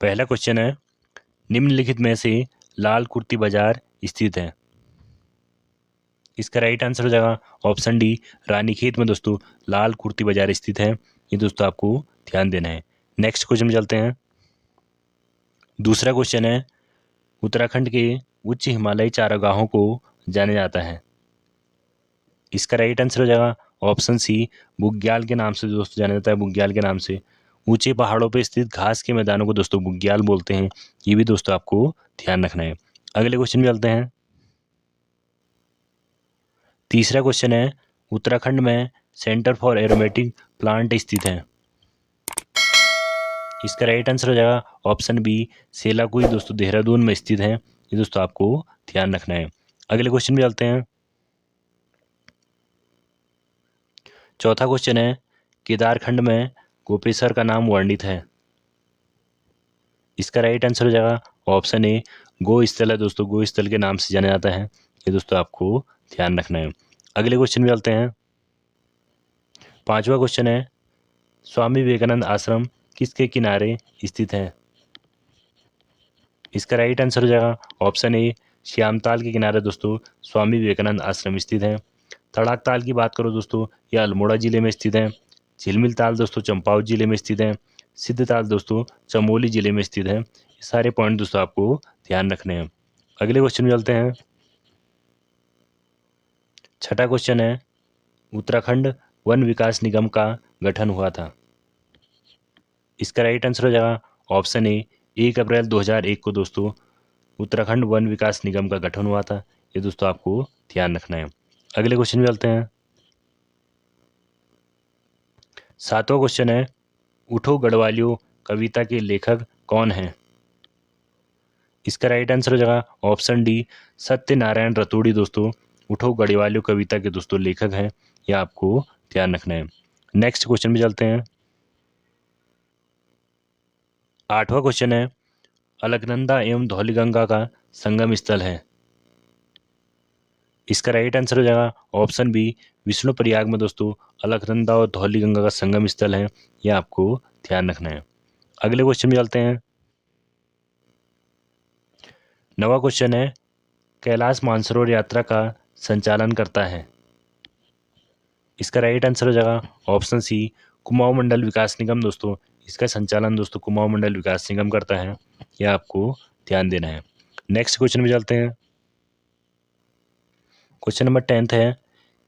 पहला क्वेश्चन है, निम्नलिखित में से लाल कुर्ती बाजार स्थित है। इसका राइट आंसर हो जाएगा ऑप्शन डी, रानीखेत में दोस्तों लाल कुर्ती बाजार स्थित है। ये दोस्तों आपको ध्यान देना है। नेक्स्ट क्वेश्चन में चलते हैं। दूसरा क्वेश्चन है, उत्तराखंड के उच्च हिमालयी चारागाहों को जाना जाता है। इसका राइट आंसर हो जाएगा ऑप्शन सी, बुग्याल के नाम से दोस्तों जाना जाता है। बुग्याल के नाम से ऊंचे पहाड़ों पर स्थित घास के मैदानों को दोस्तों बुग्याल बोलते हैं। ये भी दोस्तों आपको ध्यान रखना है। अगले क्वेश्चन में चलते हैं। तीसरा क्वेश्चन है, उत्तराखंड में सेंटर फॉर एरोमेटिक प्लांट स्थित है। इसका राइट आंसर हो जाएगा ऑप्शन बी, सेलाकुई दोस्तों देहरादून में स्थित है। ये दोस्तों आपको ध्यान रखना है। अगले क्वेश्चन में चलते हैं। चौथा क्वेश्चन है, केदारखंड में गोपेश्वर का नाम वर्णित है। इसका राइट आंसर हो जाएगा ऑप्शन ए, गो स्थल है दोस्तों। गो स्थल के नाम से जाना जाता है। ये दोस्तों आपको ध्यान रखना है। अगले क्वेश्चन में चलते हैं। पांचवा क्वेश्चन है, स्वामी विवेकानंद आश्रम किसके किनारे स्थित है। इसका राइट आंसर हो जाएगा ऑप्शन ए, श्यामताल के किनारे दोस्तों स्वामी विवेकानंद आश्रम स्थित है। तड़ाक ताल की बात करो दोस्तों, यह अल्मोड़ा जिले में स्थित है। झिलमिल ताल दोस्तों चंपावत जिले में स्थित है। सिद्ध ताल दोस्तों चमोली जिले में स्थित है। ये सारे पॉइंट दोस्तों आपको ध्यान रखने हैं। अगले क्वेश्चन में चलते हैं। छठा क्वेश्चन है, उत्तराखंड वन विकास निगम का गठन हुआ था। इसका राइट आंसर हो जाएगा ऑप्शन ए, 1 अप्रैल 2001 को दोस्तों उत्तराखंड वन विकास निगम का गठन हुआ था। ये दोस्तों आपको ध्यान रखना है। अगले क्वेश्चन में चलते हैं। सातवां क्वेश्चन है, उठो गढ़वालियो कविता के लेखक कौन हैं। इसका राइट आंसर हो जाएगा ऑप्शन डी, सत्यनारायण रतूड़ी दोस्तों उठो गढ़वालियो कविता के दोस्तों लेखक हैं। यह आपको ध्यान रखना है। नेक्स्ट क्वेश्चन में चलते हैं। आठवां क्वेश्चन है, अलकनंदा एवं धौलीगंगा का संगम स्थल है। इसका राइट आंसर हो जाएगा ऑप्शन बी, विष्णुप्रयाग में दोस्तों अलकनंदा और धौलीगंगा का संगम स्थल है। यह आपको ध्यान रखना है। अगले क्वेश्चन में चलते हैं। नवा क्वेश्चन है, कैलाश मानसरोवर यात्रा का संचालन करता है। इसका राइट आंसर हो जाएगा ऑप्शन सी, कुमाऊं मंडल विकास निगम दोस्तों इसका संचालन दोस्तों कुमाऊं मंडल विकास निगम करता है। यह आपको ध्यान देना है। नेक्स्ट क्वेश्चन में चलते हैं। क्वेश्चन नंबर 10 है,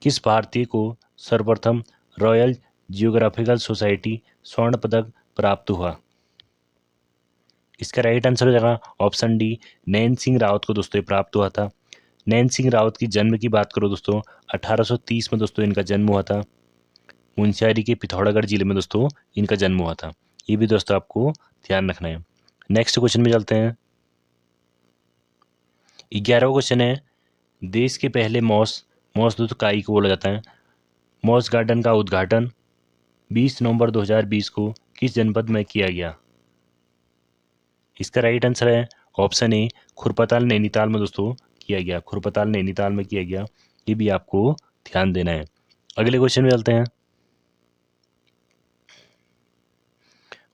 किस भारतीय को सर्वप्रथम रॉयल जियोग्राफिकल सोसाइटी स्वर्ण पदक प्राप्त हुआ। इसका राइट आंसर हो जाएगा ऑप्शन डी, नैन सिंह रावत को दोस्तों प्राप्त हुआ था। नैन सिंह रावत की जन्म की बात करो दोस्तों 1830 में दोस्तों इनका जन्म हुआ था। मुंशियारी के पिथौरागढ़ जिले में दोस्तों इनका जन्म हुआ था। ये भी दोस्तों आपको ध्यान रखना है। नेक्स्ट क्वेश्चन में चलते हैं। 11वां क्वेश्चन है, देश के पहले मॉस दूध काई को बोला जाता है। मॉस गार्डन का उद्घाटन 20 नवंबर 2020 को किस जनपद में किया गया। इसका राइट आंसर है ऑप्शन ए, खुरपताल नैनीताल में दोस्तों किया गया। खुरपताल नैनीताल में किया गया। ये भी आपको ध्यान देना है। अगले क्वेश्चन में चलते हैं।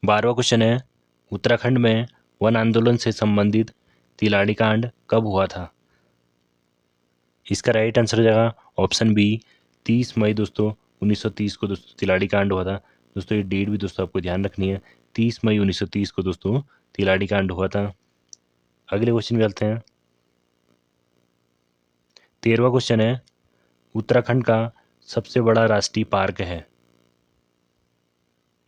12वां क्वेश्चन है, उत्तराखंड में वन आंदोलन से संबंधित तिलाड़ी कांड कब हुआ था। इसका राइट आंसर हो जाएगा ऑप्शन बी, 30 मई दोस्तों 1930 को दोस्तों तिलाड़ी कांड हुआ था। दोस्तों ये डेट भी दोस्तों आपको ध्यान रखनी है। 30 मई 1930 को दोस्तों तिलाड़ी कांड हुआ था। अगले क्वेश्चन में चलते हैं। 13वां क्वेश्चन है, उत्तराखंड का सबसे बड़ा राष्ट्रीय पार्क है।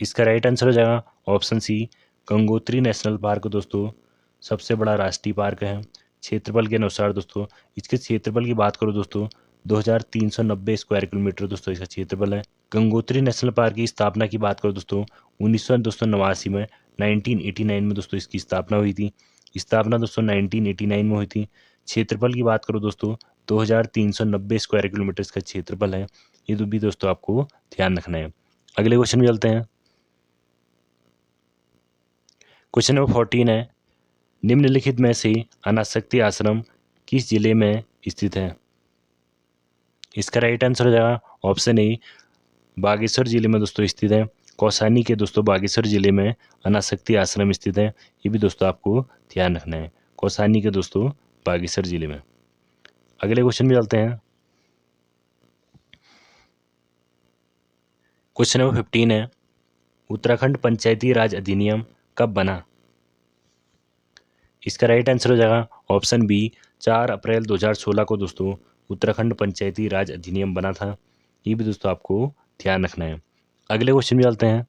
इसका राइट आंसर हो जाएगा option C, Gangotri national park दोस्तों सबसे बड़ा राष्ट्रीय पार्क है। क्षेत्रफल के अनुसार दोस्तों इसके क्षेत्रफल की बात करो दोस्तों 2390 स्क्वायर किलोमीटर दोस्तों इसका क्षेत्रफल है। गंगोत्री नेशनल पार्क की स्थापना की बात करो दोस्तों 1989 में 1989 में दोस्तों इसकी स्थापना हुई थी। स्थापना दोस्तों 1989 में हुई थी। क्षेत्रफल की बात करो दोस्तों 2390 स्क्वायर किलोमीटर इसका क्षेत्रफल है। ये तो भी दोस्तों आपको ध्यान रखना है। अगले क्वेश्चन में चलते हैं। क्वेश्चन नंबर 14 है, निम्नलिखित में से अनासक्ति आश्रम किस जिले में स्थित है। इसका राइट आंसर हो जाएगा ऑप्शन ए, बागेश्वर जिले में दोस्तों स्थित है। कौसानी के दोस्तों बागेश्वर जिले में अनासक्ति आश्रम स्थित है, ये भी दोस्तों आपको ध्यान रखना है। कौसानी के दोस्तों बागेश्वर जिले में। अगले क्वेश्चन में चलते हैं। क्वेश्चन नंबर 15 है, उत्तराखंड पंचायती राज अधिनियम कब बना? इसका राइट आंसर हो जाएगा ऑप्शन बी, 4 अप्रैल 2016 को दोस्तों उत्तराखंड पंचायती राज अधिनियम बना था। ये भी दोस्तों आपको ध्यान रखना है। अगले क्वेश्चन में चलते हैं।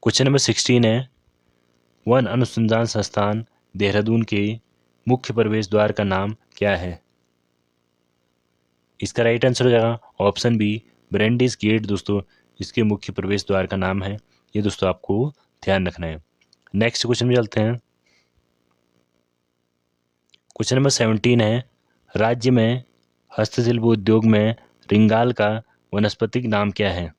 क्वेश्चन नंबर 16 है, वन अनुसंधान संस्थान देहरादून के मुख्य प्रवेश द्वार का नाम क्या है? इसका राइट आंसर हो जाएगा ऑप्शन बी, ब्रांडिस गेट दोस्तों इसके मुख्य प्रवेश द्वार का नाम है। ये दोस्तों आपको ध्यान रखना है। नेक्स्ट क्वेश्चन में चलते हैं। क्वेश्चन नंबर 17 है, राज्य में हस्तशिल्प उद्योग में रिंगाल का वनस्पतिक नाम क्या है?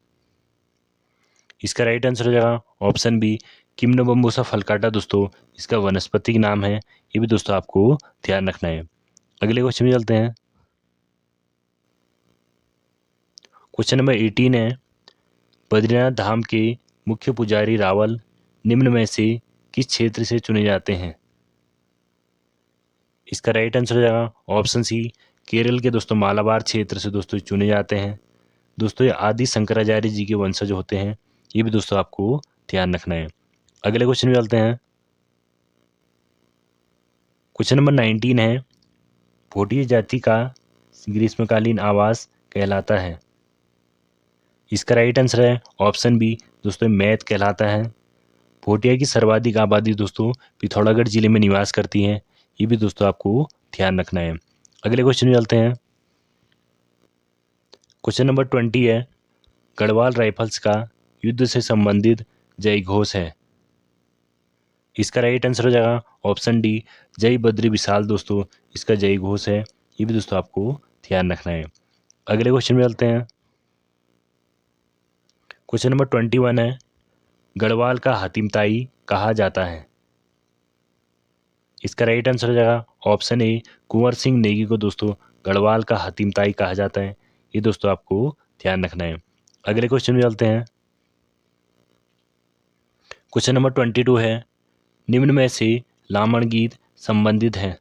इसका राइट आंसर हो जाएगा ऑप्शन बी, किम्नोबम्बूसा फलकाटा दोस्तों इसका वनस्पतिक नाम है। ये भी दोस्तों आपको ध्यान रखना है। अगले क्वेश्चन में चलते हैं। क्वेश्चन नंबर 18 है, बद्रीनाथ धाम के मुख्य पुजारी रावल निम्न में से किस क्षेत्र से चुने जाते हैं? इसका राइट आंसर हो जाएगा ऑप्शन सी, केरल के दोस्तों मालाबार क्षेत्र से दोस्तों चुने जाते हैं। दोस्तों ये आदि शंकराचार्य जी के वंशज होते हैं। ये भी दोस्तों आपको ध्यान रखना है। अगले क्वेश्चन में चलते हैं। क्वेश्चन नंबर 19 है, भोटिया जाति का ग्रीष्मकालीन आवास कहलाता है। इसका राइट आंसर है ऑप्शन बी दोस्तों, मैथ कहलाता है। भोटिया की सर्वाधिक आबादी दोस्तों पिथौरागढ़ जिले में निवास करती है। ये भी दोस्तों आपको ध्यान रखना है। अगले क्वेश्चन में चलते हैं। क्वेश्चन नंबर 20 है, गढ़वाल राइफल्स का युद्ध से संबंधित जय घोष है। इसका राइट आंसर हो जाएगा ऑप्शन डी, जय बद्री विशाल दोस्तों इसका जय घोष है। ये भी दोस्तों आपको ध्यान रखना है। अगले क्वेश्चन में चलते हैं। क्वेश्चन नंबर 21 है, गढ़वाल का हातिमताई कहा जाता है। इसका राइट आंसर हो जाएगा ऑप्शन ए, कुंवर सिंह नेगी को दोस्तों गढ़वाल का हातिमताई कहा जाता है। ये दोस्तों आपको ध्यान रखना है। अगले क्वेश्चन में चलते हैं। क्वेश्चन नंबर 22 है, निम्न में से लामण गीत संबंधित है।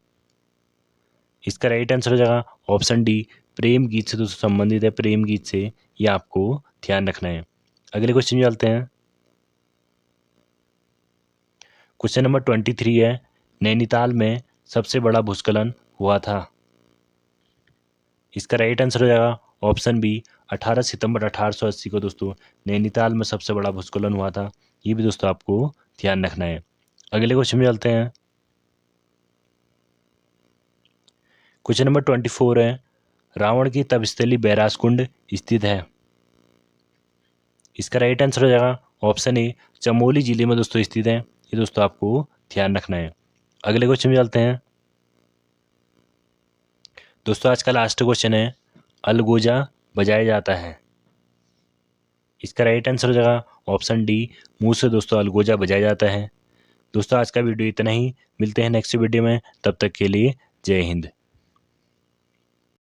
इसका राइट आंसर हो जाएगा ऑप्शन डी, प्रेम गीत से दोस्तों संबंधित है, प्रेम गीत से। ये आपको ध्यान रखना है। अगले क्वेश्चन में चलते हैं। क्वेश्चन नंबर 23 है, नैनीताल में सबसे बड़ा भूस्खलन हुआ था। इसका राइट आंसर हो जाएगा ऑप्शन बी, 18 सितंबर 1880 को दोस्तों नैनीताल में सबसे बड़ा भूस्खलन हुआ था। ये भी दोस्तों आपको ध्यान रखना है। अगले क्वेश्चन में चलते हैं। क्वेश्चन नंबर 24 है, रावण की तपस्थली बैरासकुंड स्थित है। इसका राइट आंसर हो जाएगा ऑप्शन ए, चमोली जिले में दोस्तों स्थित है। ये दोस्तों आपको ध्यान रखना है। अगले क्वेश्चन में चलते हैं। दोस्तों आज का लास्ट क्वेश्चन है, अलगोजा बजाया जाता है। इसका राइट आंसर हो जाएगा ऑप्शन डी, मुंह से दोस्तों अलगोजा बजाया जाता है। दोस्तों आज का वीडियो इतना ही, मिलते हैं नेक्स्ट वीडियो में, तब तक के लिए जय हिंद।